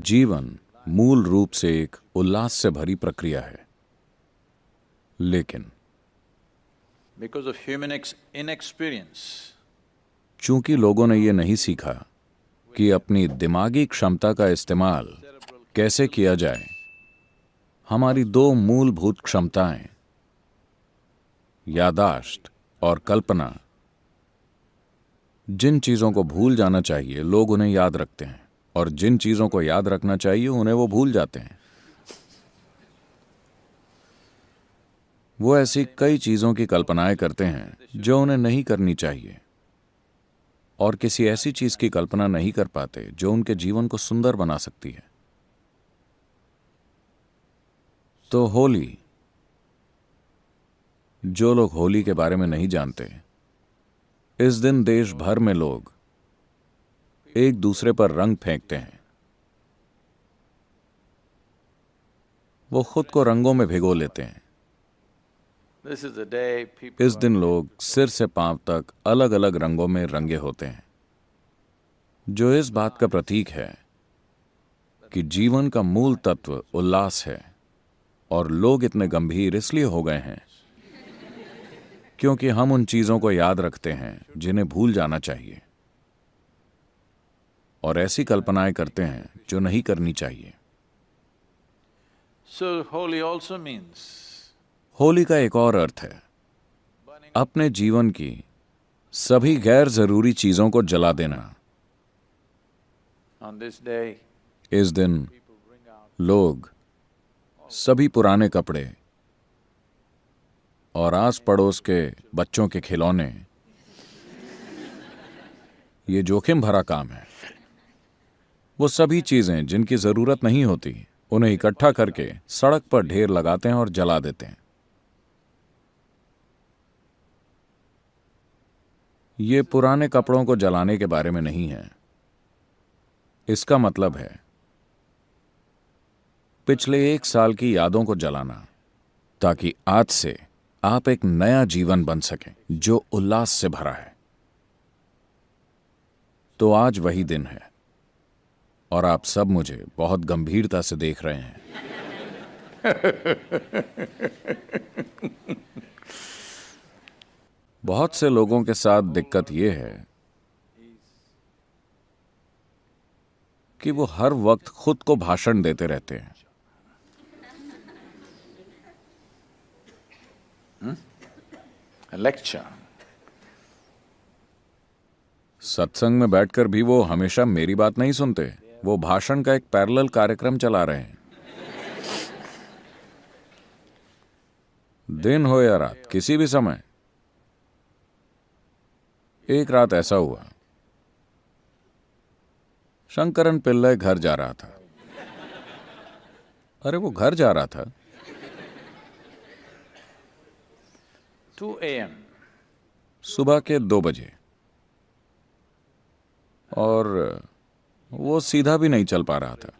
जीवन मूल रूप से एक उल्लास से भरी प्रक्रिया है, लेकिन because of human inexperience, चूंकि लोगों ने ये नहीं सीखा कि अपनी दिमागी क्षमता का इस्तेमाल कैसे किया जाए, हमारी दो मूलभूत क्षमताएं, याददाश्त और कल्पना, जिन चीजों को भूल जाना चाहिए लोग उन्हें याद रखते हैं, और जिन चीजों को याद रखना चाहिए उन्हें वो भूल जाते हैं। वो ऐसी कई चीजों की कल्पनाएं करते हैं जो उन्हें नहीं करनी चाहिए, और किसी ऐसी चीज की कल्पना नहीं कर पाते जो उनके जीवन को सुंदर बना सकती है। तो होली, जो लोग होली के बारे में नहीं जानते, इस दिन देश भर में लोग एक दूसरे पर रंग फेंकते हैं। वो खुद को रंगों में भिगो लेते हैं। this is the day people इस दिन लोग सिर से पांव तक अलग अलग रंगों में रंगे होते हैं, जो इस बात का प्रतीक है कि जीवन का मूल तत्व उल्लास है। और लोग इतने गंभीर इसलिए हो गए हैं क्योंकि हम उन चीजों को याद रखते हैं जिन्हें भूल जाना चाहिए, और ऐसी कल्पनाएं करते हैं जो नहीं करनी चाहिए। So holy also means Holi का एक और अर्थ है अपने जीवन की सभी गैर जरूरी चीजों को जला देना। on this day इस दिन लोग सभी पुराने कपड़े और आस पड़ोस के बच्चों के खिलौने, ये जोखिम भरा काम है, वो सभी चीजें जिनकी जरूरत नहीं होती उन्हें इकट्ठा करके सड़क पर ढेर लगाते हैं और जला देते हैं। ये पुराने कपड़ों को जलाने के बारे में नहीं है। इसका मतलब है पिछले 1 साल की यादों को जलाना, ताकि आज से आप एक नया जीवन बन सकें जो उल्लास से भरा है। तो आज वही दिन है, और आप सब मुझे बहुत गंभीरता से देख रहे हैं। बहुत से लोगों के साथ दिक्कत यह है कि वो हर वक्त खुद को भाषण देते रहते हैं। a lecture. सत्संग में बैठकर भी वो हमेशा मेरी बात नहीं सुनते, वो भाषण का एक पैरेलल कार्यक्रम चला रहे हैं। दिन हो या रात, किसी भी समय। एक रात ऐसा हुआ, शंकरन पिल्लई घर जा रहा था। अरे वो घर जा रहा था। 2 a.m. सुबह के 2 बजे, और वो सीधा भी नहीं चल पा रहा था,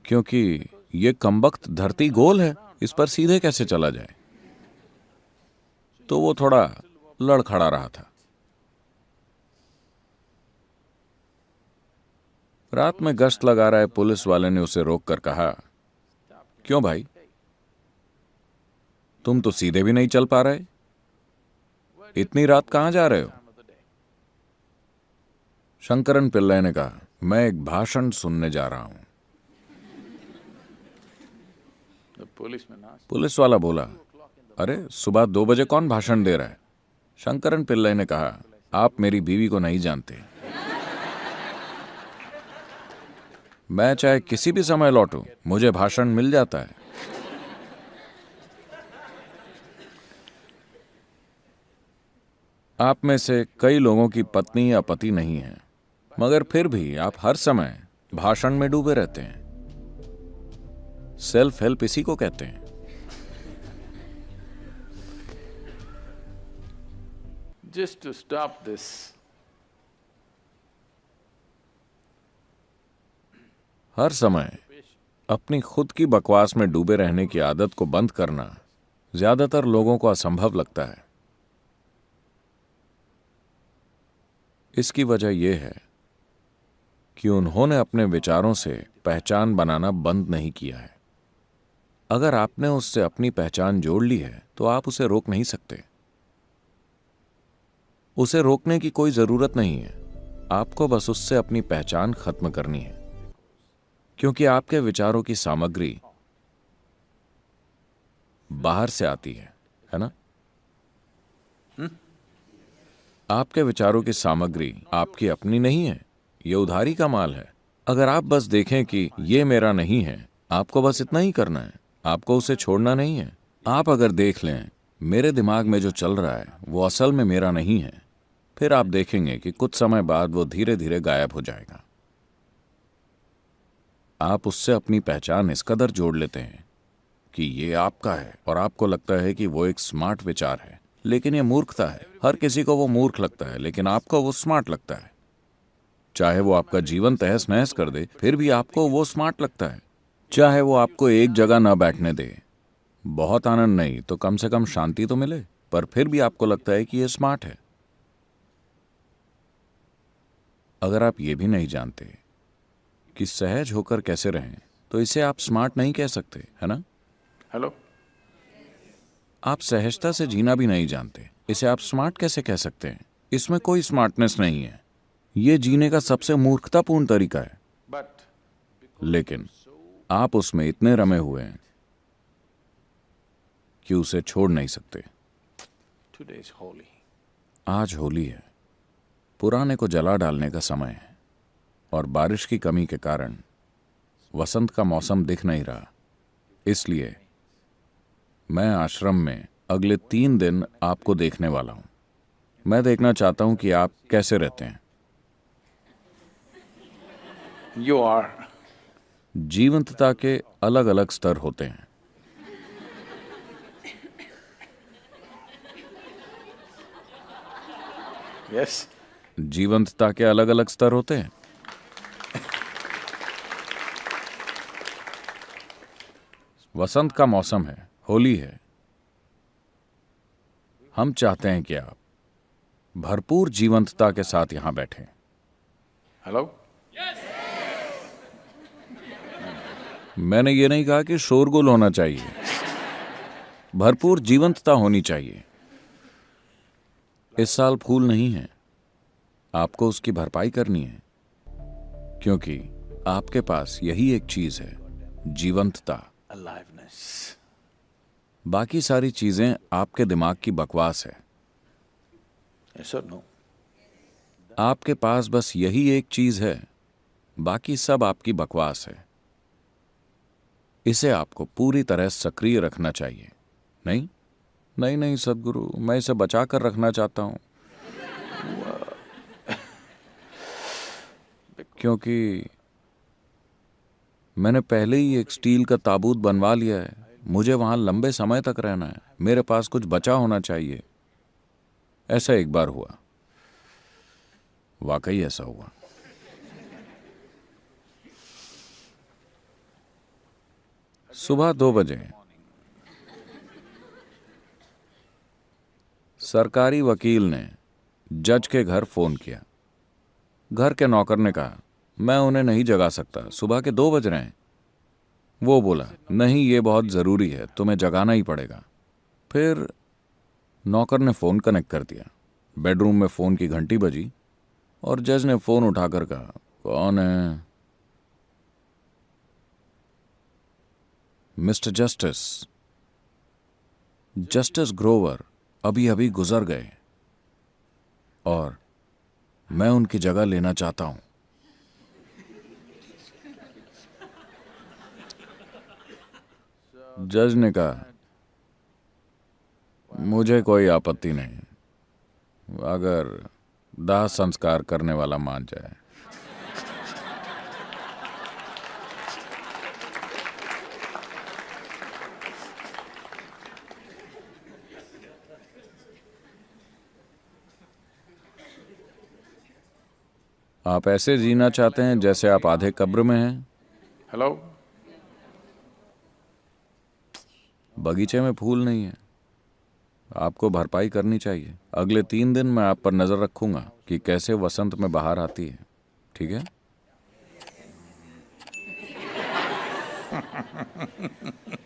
क्योंकि ये कमबख्त धरती गोल है, इस पर सीधे कैसे चला जाए। तो वो थोड़ा लड़खड़ा रहा था। रात में गश्त लगा रहे पुलिस वाले ने उसे रोककर कहा, क्यों भाई, तुम तो सीधे भी नहीं चल पा रहे, इतनी रात कहां जा रहे हो? शंकरन पिल्लई ने कहा, मैं एक भाषण सुनने जा रहा हूं। The policeman asked, पुलिस वाला बोला, अरे सुबह 2 बजे कौन भाषण दे रहा है? शंकरन पिल्लई ने कहा, आप मेरी बीवी को नहीं जानते, मैं चाहे किसी भी समय लौटूं, मुझे भाषण मिल जाता है। आप में से कई लोगों की पत्नी या पति नहीं है, मगर फिर भी आप हर समय भाषण में डूबे रहते हैं। सेल्फ हेल्प इसी को कहते हैं। just to stop this, हर समय अपनी खुद की बकवास में डूबे रहने की आदत को बंद करना ज्यादातर लोगों को असंभव लगता है। इसकी वजह यह है कि उन्होंने अपने विचारों से पहचान बनाना बंद नहीं किया है। अगर आपने उससे अपनी पहचान जोड़ ली है तो आप उसे रोक नहीं सकते। उसे रोकने की कोई जरूरत नहीं है, आपको बस उससे अपनी पहचान खत्म करनी है, क्योंकि आपके विचारों की सामग्री बाहर से आती है ना? आपके विचारों की सामग्री आपकी अपनी नहीं है, ये उधारी का माल है। अगर आप बस देखें कि ये मेरा नहीं है, आपको बस इतना ही करना है, आपको उसे छोड़ना नहीं है। आप अगर देख लें मेरे दिमाग में जो चल रहा है वो असल में मेरा नहीं है, फिर आप देखेंगे कि कुछ समय बाद वो धीरे धीरे गायब हो जाएगा। आप उससे अपनी पहचान इस कदर जोड़ लेते हैं कि ये आपका है और आपको लगता है कि वो एक स्मार्ट विचार है, लेकिन ये मूर्खता है। हर किसी को वो मूर्ख लगता है, लेकिन आपको वो स्मार्ट लगता है। चाहे वो आपका जीवन तहस नहस कर दे, फिर भी आपको वो स्मार्ट लगता है। चाहे वो आपको एक जगह ना बैठने दे, बहुत आनंद नहीं तो कम से कम शांति तो मिले, पर फिर भी आपको लगता है कि ये स्मार्ट है। अगर आप ये भी नहीं जानते कि सहज होकर कैसे रहें, तो इसे आप स्मार्ट नहीं कह सकते, है ना? Hello? आप सहजता से जीना भी नहीं जानते, इसे आप स्मार्ट कैसे कह सकते हैं? इसमें कोई स्मार्टनेस नहीं है। ये जीने का सबसे मूर्खतापूर्ण तरीका है। But लेकिन आप उसमें इतने रमे हुए हैं कि उसे छोड़ नहीं सकते। today is holy. आज होली है, पुराने को जला डालने का समय है, और बारिश की कमी के कारण वसंत का मौसम दिख नहीं रहा। इसलिए मैं आश्रम में अगले 3 दिन आपको देखने वाला हूं। मैं देखना चाहता हूं कि आप कैसे रहते हैं। You are. जीवंतता के अलग अलग स्तर होते हैं। Yes? जीवंतता के अलग अलग स्तर होते हैं। वसंत का मौसम है, होली है। हम चाहते हैं कि आप भरपूर जीवंतता के साथ यहां बैठें। Hello? मैंने ये नहीं कहा कि शोरगुल होना चाहिए, भरपूर जीवंतता होनी चाहिए। इस साल फूल नहीं है, आपको उसकी भरपाई करनी है, क्योंकि आपके पास यही एक चीज है, जीवंतता। Aliveness. बाकी सारी चीजें आपके दिमाग की बकवास है। Yes or no? आपके पास बस यही एक चीज है, बाकी सब आपकी बकवास है। इसे आपको पूरी तरह सक्रिय रखना चाहिए। नहीं नहीं नहीं सदगुरु, मैं इसे बचा कर रखना चाहता हूं, क्योंकि मैंने पहले ही एक स्टील का ताबूत बनवा लिया है। मुझे वहां लंबे समय तक रहना है, मेरे पास कुछ बचा होना चाहिए। ऐसा एक बार हुआ, वाकई ऐसा हुआ। सुबह 2 बजे सरकारी वकील ने जज के घर फोन किया। घर के नौकर ने कहा, मैं उन्हें नहीं जगा सकता, सुबह के 2 बज रहे हैं। वो बोला, नहीं ये बहुत जरूरी है, तुम्हें जगाना ही पड़ेगा। फिर नौकर ने फोन कनेक्ट कर दिया। बेडरूम में फोन की घंटी बजी और जज ने फोन उठाकर कहा, कौन है? मिस्टर जस्टिस, जस्टिस ग्रोवर अभी अभी गुजर गए और मैं उनकी जगह लेना चाहता हूं। जज ने कहा, मुझे कोई आपत्ति नहीं, अगर दाह संस्कार करने वाला मान जाए। आप ऐसे जीना चाहते हैं जैसे आप आधे कब्र में हैं। Hello? बगीचे में फूल नहीं है, आपको भरपाई करनी चाहिए। अगले 3 दिन मैं आप पर नजर रखूंगा कि कैसे वसंत में बाहर आती है, ठीक है?